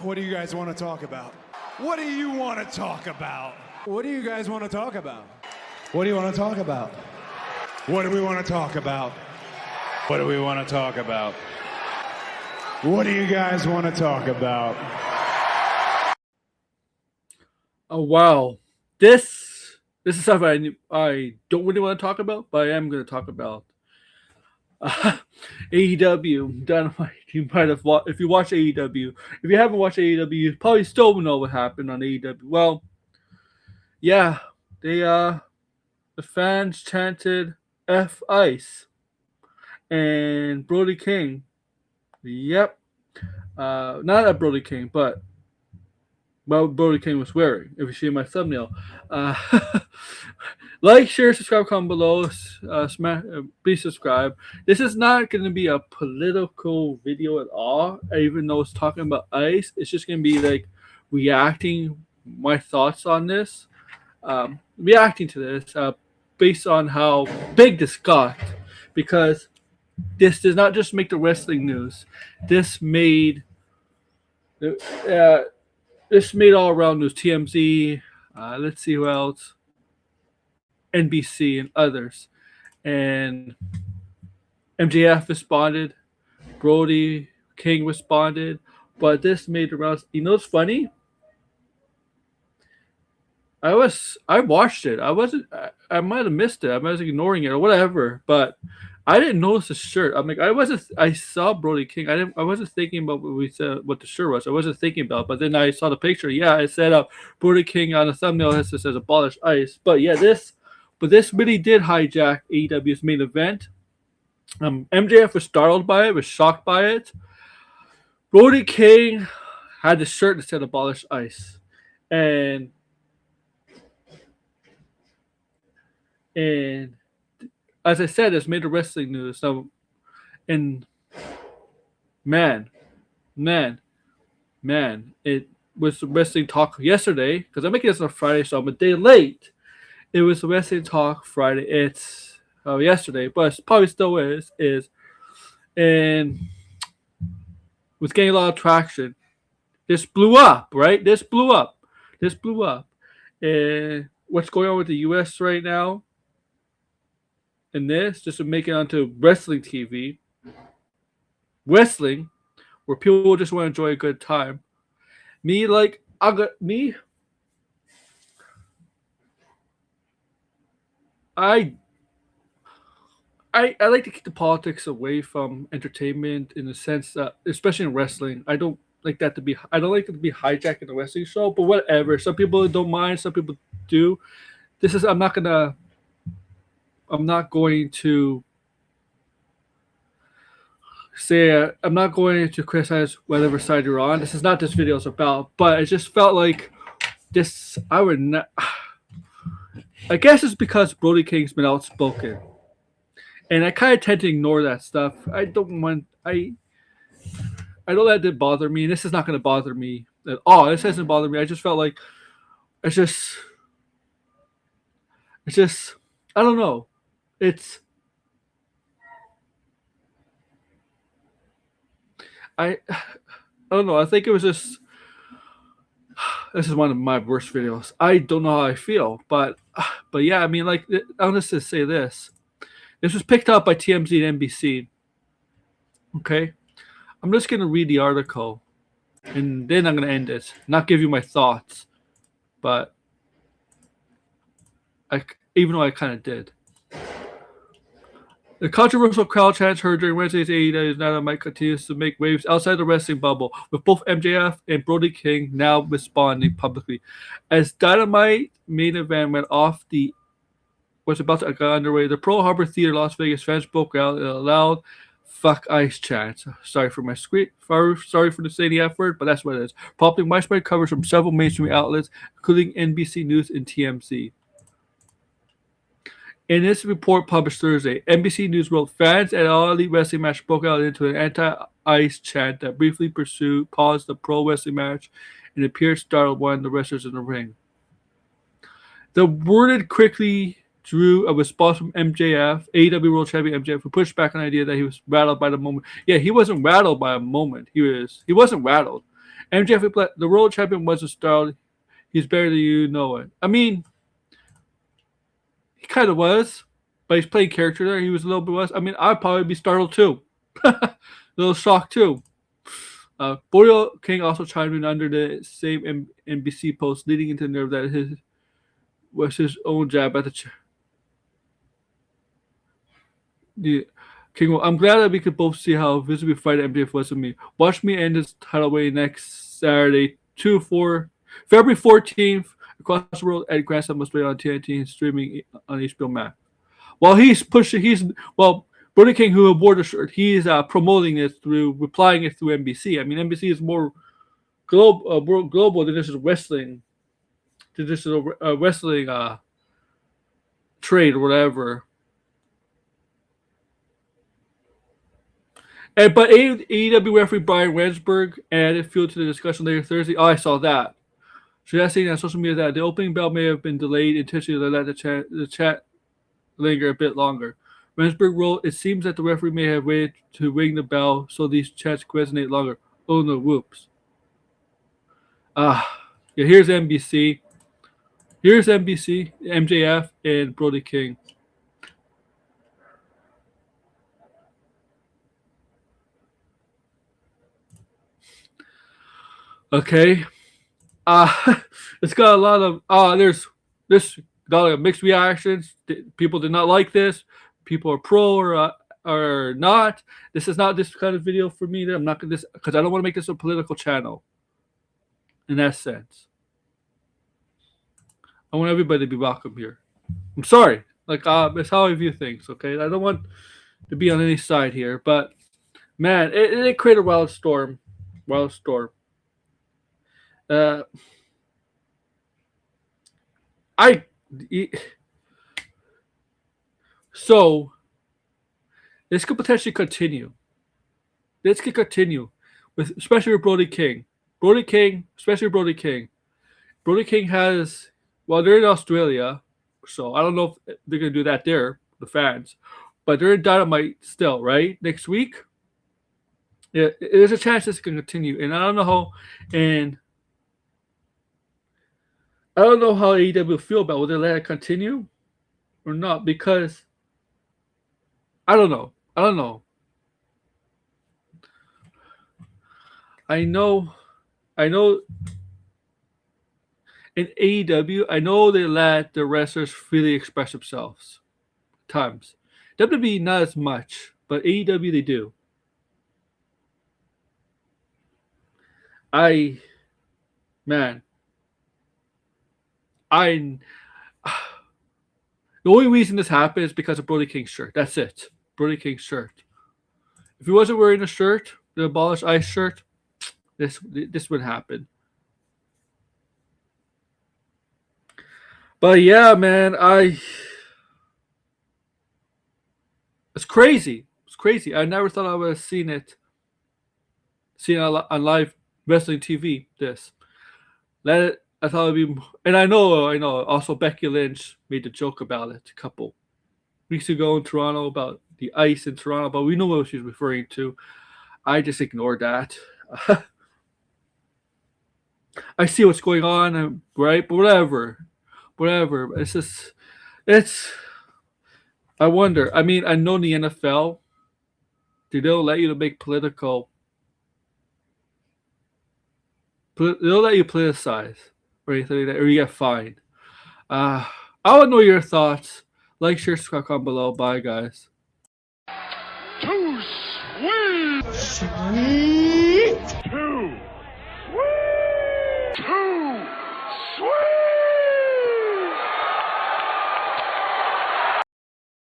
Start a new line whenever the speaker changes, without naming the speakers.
What do you guys want to talk about? What do you want to talk about? What do you guys want to talk about? What do you want to talk about? What do we want to talk about? What do we want to talk about? What do you guys want to talk about?
Oh wow, this is stuff I don't really want to talk about, but I am going to talk about. AEW Dynamite. You might have if you watch AEW. If you haven't watched AEW, you probably still know what happened on AEW. Well, yeah, the fans chanted "F Ice" and Brody King. Yep, not at Brody King, but what Brody King was wearing. If you see my thumbnail, like, share, subscribe, comment below. Please subscribe. This is not going to be a political video at all, even though it's talking about ice. It's just going to be like reacting my thoughts on this, reacting to this based on how big this got, because this does not just make the wrestling news. This made all around news. TMZ. Let's see who else. NBC and others. And MJF responded. Brody King responded. But this made the rounds. You know what's funny? I watched it. I might have missed it. I was ignoring it or whatever. But I didn't notice the shirt. I'm like, I saw Brody King. I wasn't thinking about what the shirt was. I wasn't thinking about it. But then I saw the picture. Yeah, it said Brody King on the thumbnail. It says abolish ice. But yeah, this really did hijack AEW's main event. MJF was startled by it, was shocked by it. Brody King had the shirt that said abolish ice. And as I said, it's made the wrestling news. So, and man, it was wrestling talk yesterday, because I'm making this on Friday, so I'm a day late. It was wrestling talk Friday. It's yesterday, but it probably still is, and was getting a lot of traction. This blew up, right? This blew up. And what's going on with the U.S. right now? And this, just to make it onto wrestling TV, wrestling, where people just want to enjoy a good time. I like to keep the politics away from entertainment, in the sense that, especially in wrestling, I don't like it to be hijacking the wrestling show. But whatever, some people don't mind, some people do. I'm not going to say, I'm not going to criticize whatever side you're on. This is not this video is about, but it just felt like this. I guess it's because Brody King's been outspoken, and I kind of tend to ignore that stuff. I don't let it bother me, and this is not going to bother me at all. This doesn't bother me. I just felt like it's just I don't know. I don't know. I think it was just. This is one of my worst videos. I don't know how I feel, but yeah. I mean, like, I'll just say this. This was picked up by TMZ and NBC. Okay, I'm just gonna read the article, and then I'm gonna end it. Not give you my thoughts, but even though I kind of did. The controversial crowd chants heard during Wednesday's AEW Dynamite continues to make waves outside the wrestling bubble, with both MJF and Brody King now responding publicly. As Dynamite main event was about to get underway, the Pearl Harbor Theater, Las Vegas fans broke out in a loud "fuck ice" chant. Sorry for my screen. Sorry for saying the F word, but that's what it is. Prompting widespread coverage from several mainstream outlets, including NBC News and TMZ. In this report published Thursday, NBC News wrote, fans at All Elite Wrestling match broke out into an anti-ice chant that briefly paused the pro wrestling match and appeared startled one of the wrestlers in the ring. The worded quickly drew a response from MJF, AEW World Champion MJF, who pushed back on the idea that he was rattled by the moment. Yeah, he wasn't rattled by a moment. He wasn't rattled. MJF, the world champion was a star. He's better than you know it. I mean, he kind of was, but he's playing character there. He was a little bit less. I mean, I'd probably be startled too. A little shocked too. Brody King also chimed in under the same NBC post, leading into the nerve that his was his own jab at the King. Well, I'm glad that we could both see how visibly frightened MJF was of me. Watch me end this title away next Saturday, February 14th, across the world at Grand Slam Australia on TNT and streaming on HBO Max. While Brody King, who wore the shirt, he's promoting it replying it through NBC. I mean, NBC is more global than this is wrestling. This is a wrestling trade or whatever. But AEW referee Brian Rensburg added fuel to the discussion later Thursday. Oh, I saw that. So that's saying on social media that the opening bell may have been delayed intentionally to let the chat linger a bit longer. Rensburg wrote, "It seems that the referee may have waited to ring the bell so these chants could resonate longer. Oh no, whoops." Yeah, here's NBC. Here's NBC, MJF, and Brody King. Okay. It's got a lot of there's got a mixed reactions. People did not like this. People are pro or not. This is not this kind of video for me. I'm not gonna because I don't want to make this a political channel. In that sense, I want everybody to be welcome here. I'm sorry, it's how I view things. Okay, I don't want to be on any side here, but man, it created a wild storm. So this could potentially continue. This could continue especially with Brody King. Brody King has they're in Australia, so I don't know if they're gonna do that there, the fans. But they're in Dynamite still, right? Next week. Yeah, there's a chance this can continue. And I don't know how AEW will feel about it. Will they let it continue or not? Because I don't know. I know in AEW, I know they let the wrestlers freely express themselves at times. WWE not as much, but AEW they do. The only reason this happened is because of Brody King's shirt. That's it. Brody King's shirt. If he wasn't wearing the shirt, the Abolish Ice shirt, this would happen. But yeah, man, it's crazy. It's crazy. I never thought I would have seen it on live wrestling TV. I thought it'd be, and I know. Also, Becky Lynch made the joke about it a couple weeks ago in Toronto about the ice in Toronto, but we know what she's referring to. I just ignored that. I see what's going on, right? But whatever. I wonder. I mean, I know in the NFL, they don't let you to make political. They don't let you politicize or anything like that, or you get fined. I want to know your thoughts. Like, share, subscribe, comment below. Bye, guys.
Too sweet. Too sweet.